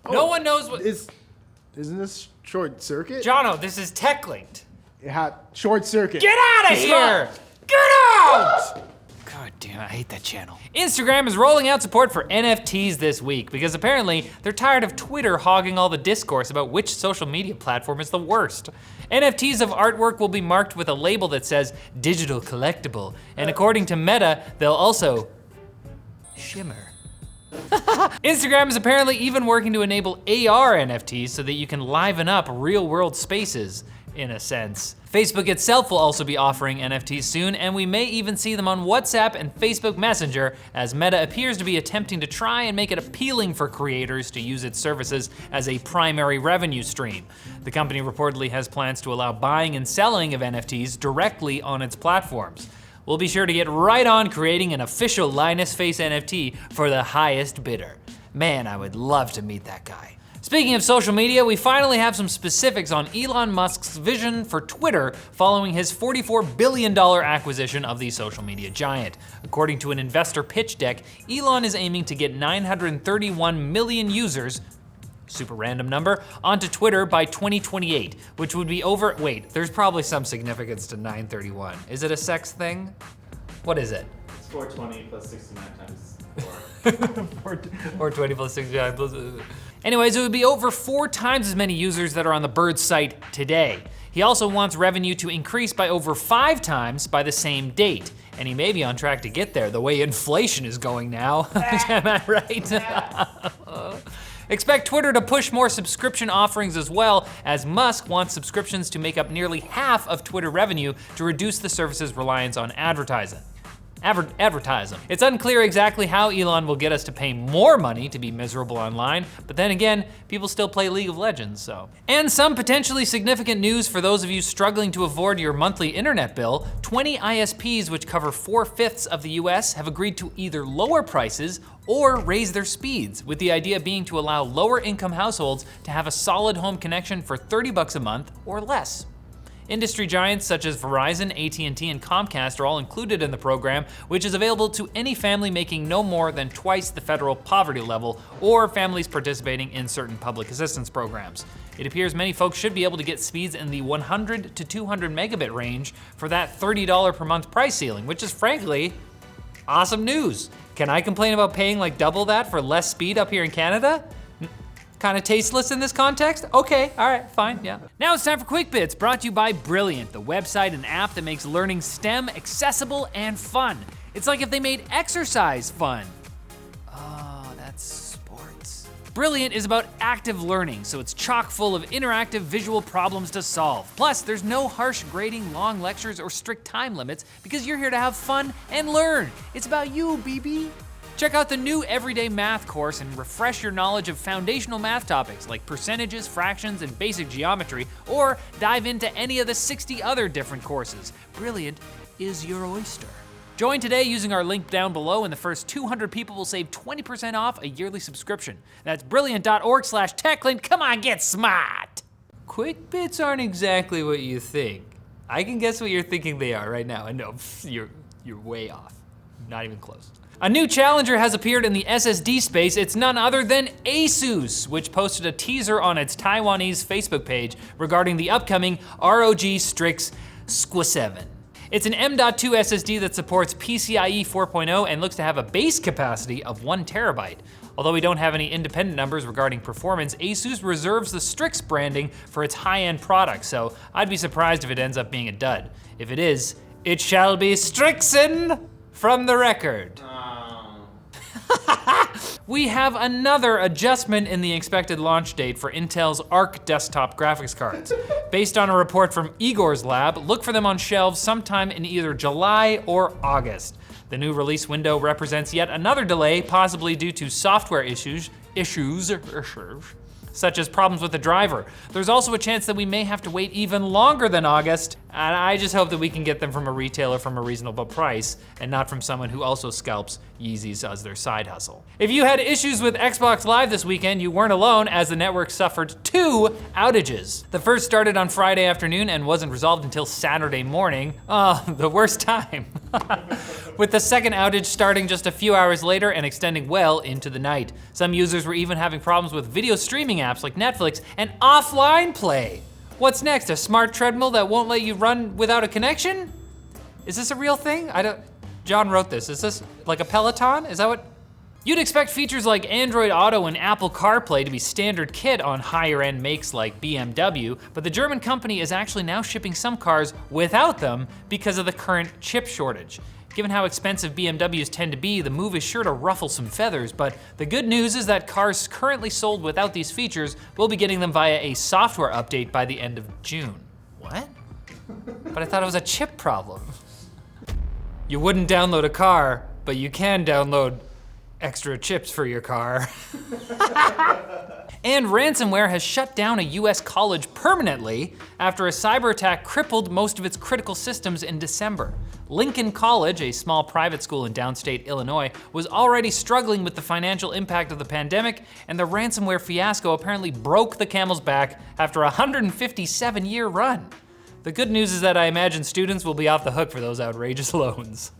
No one knows what. Isn't this short circuit? Jono, this is tech linked. It had short circuit. Get out of here! Get out! God damn, I hate that channel. Instagram is rolling out support for NFTs this week because apparently they're tired of Twitter hogging all the discourse about which social media platform is the worst. NFTs of artwork will be marked with a label that says digital collectible, and according to Meta, they'll also shimmer. Instagram is apparently even working to enable AR NFTs so that you can liven up real world spaces, in a sense. Facebook itself will also be offering NFTs soon, and we may even see them on WhatsApp and Facebook Messenger, as Meta appears to be attempting to try and make it appealing for creators to use its services as a primary revenue stream. The company reportedly has plans to allow buying and selling of NFTs directly on its platforms. We'll be sure to get right on creating an official Linus Face NFT for the highest bidder. Man, I would love to meet that guy. Speaking of social media, we finally have some specifics on Elon Musk's vision for Twitter following his $44 billion acquisition of the social media giant. According to an investor pitch deck, Elon is aiming to get 931 million users, super random number, onto Twitter by 2028, which would be over, wait, there's probably some significance to 931. Is it a sex thing? What is it? It's 420 plus 69 times 4. 420 plus 69 plus... Anyways, it would be over 4 times as many users that are on the Bird site today. He also wants revenue to increase by over 5 times by the same date. And he may be on track to get there the way inflation is going now. Am I right? Expect Twitter to push more subscription offerings as well, as Musk wants subscriptions to make up nearly half of Twitter revenue to reduce the service's reliance on advertising. It's unclear exactly how Elon will get us to pay more money to be miserable online, but then again, people still play League of Legends, so. And some potentially significant news for those of you struggling to afford your monthly internet bill. 20 ISPs, which cover 4/5 of the US, have agreed to either lower prices or raise their speeds, with the idea being to allow lower income households to have a solid home connection for $30 a month or less. Industry giants such as Verizon, AT&T, and Comcast are all included in the program, which is available to any family making no more than twice the federal poverty level, or families participating in certain public assistance programs. It appears many folks should be able to get speeds in the 100 to 200 megabit range for that $30 per month price ceiling, which is frankly awesome news. Can I complain about paying like double that for less speed up here in Canada? Kind of tasteless in this context? Okay, all right, fine, yeah. Now it's time for Quick Bits, brought to you by Brilliant, the website and app that makes learning STEM accessible and fun. It's like if they made exercise fun. Oh, that's sports. Brilliant is about active learning, so it's chock full of interactive visual problems to solve. Plus, there's no harsh grading, long lectures, or strict time limits because you're here to have fun and learn. It's about you, BB. Check out the new Everyday Math course and refresh your knowledge of foundational math topics like percentages, fractions, and basic geometry, or dive into any of the 60 other different courses. Brilliant is your oyster. Join today using our link down below, and the first 200 people will save 20% off a yearly subscription. That's brilliant.org/techlink. Come on, get smart. Quick Bits aren't exactly what you think. I can guess what you're thinking they are right now. I know, you're way off. Not even close. A new challenger has appeared in the SSD space. It's none other than ASUS, which posted a teaser on its Taiwanese Facebook page regarding the upcoming ROG Strix SQ7. It's an M.2 SSD that supports PCIe 4.0 and looks to have a base capacity of 1 terabyte. Although we don't have any independent numbers regarding performance, ASUS reserves the Strix branding for its high-end products, so I'd be surprised if it ends up being a dud. If it is, it shall be Strixen from the record. We have another adjustment in the expected launch date for Intel's Arc desktop graphics cards. Based on a report from Igor's lab, look for them on shelves sometime in either July or August. The new release window represents yet another delay, possibly due to software issues, such as problems with the driver. There's also a chance that we may have to wait even longer than August, and I just hope that we can get them from a retailer from a reasonable price and not from someone who also scalps Yeezys as their side hustle. If you had issues with Xbox Live this weekend, you weren't alone, as the network suffered 2 outages. The first started on Friday afternoon and wasn't resolved until Saturday morning. Oh, the worst time. with the second outage starting just a few hours later and extending well into the night. Some users were even having problems with video streaming apps like Netflix and offline play. What's next, a smart treadmill that won't let you run without a connection? Is this a real thing? John wrote this. Is this like a Peloton? Is that what? You'd expect features like Android Auto and Apple CarPlay to be standard kit on higher end makes like BMW, but the German company is actually now shipping some cars without them because of the current chip shortage. Given how expensive BMWs tend to be, the move is sure to ruffle some feathers, but the good news is that cars currently sold without these features will be getting them via a software update by the end of June. What? But I thought it was a chip problem. You wouldn't download a car, but you can download extra chips for your car. And ransomware has shut down a US college permanently after a cyber attack crippled most of its critical systems in December. Lincoln College, a small private school in downstate Illinois, was already struggling with the financial impact of the pandemic, and the ransomware fiasco apparently broke the camel's back after a 157-year run. The good news is that I imagine students will be off the hook for those outrageous loans.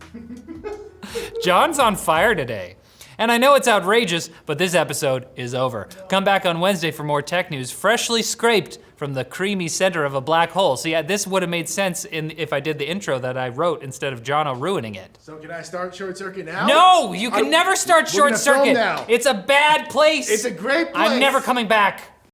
John's on fire today. And I know it's outrageous, but this episode is over. Come back on Wednesday for more tech news, freshly scraped from the creamy center of a black hole. So yeah, this would have made sense if I did the intro that I wrote instead of Jono ruining it. So can I start Short Circuit now? No, you can never start Short gonna film Circuit. now. It's a bad place. It's a great place. I'm never coming back.